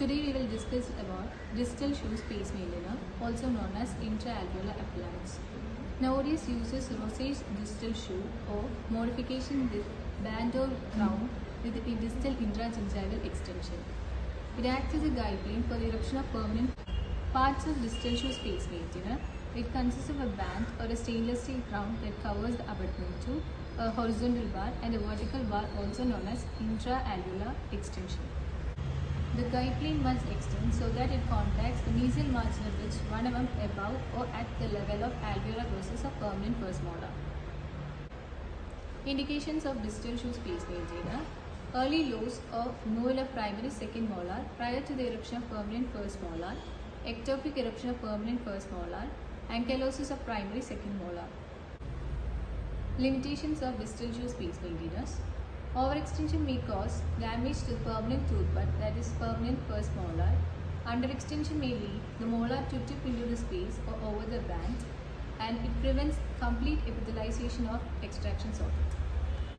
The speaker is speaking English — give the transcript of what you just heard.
Today we will discuss about distal shoe space maintainer, also known as intra-alveolar appliance. Nowadays uses Rose's distal shoe or modification with band or crown with a distal intragingival extension. It acts as a guideline for the erection of permanent parts of distal shoe space maintainer. It consists of a band or a stainless steel crown that covers the abutment to a horizontal bar and a vertical bar, also known as intra-alveolar extension. The guide plane must extend so that it contacts the mesial marginal ridge 1 mm above or at the level of alveolar process of permanent first molar. Indications of distal shoe space maintainer: early loss of novel of primary second molar prior to the eruption of permanent first molar, ectopic eruption of permanent first molar, ankylosis of primary second molar. Limitations of distal shoe space maintainers: overextension may cause damage to the permanent tooth bud, that is permanent first molar. Underextension may lead the molar to tip into the space or over the band, and it prevents complete epithelialization of extraction socket.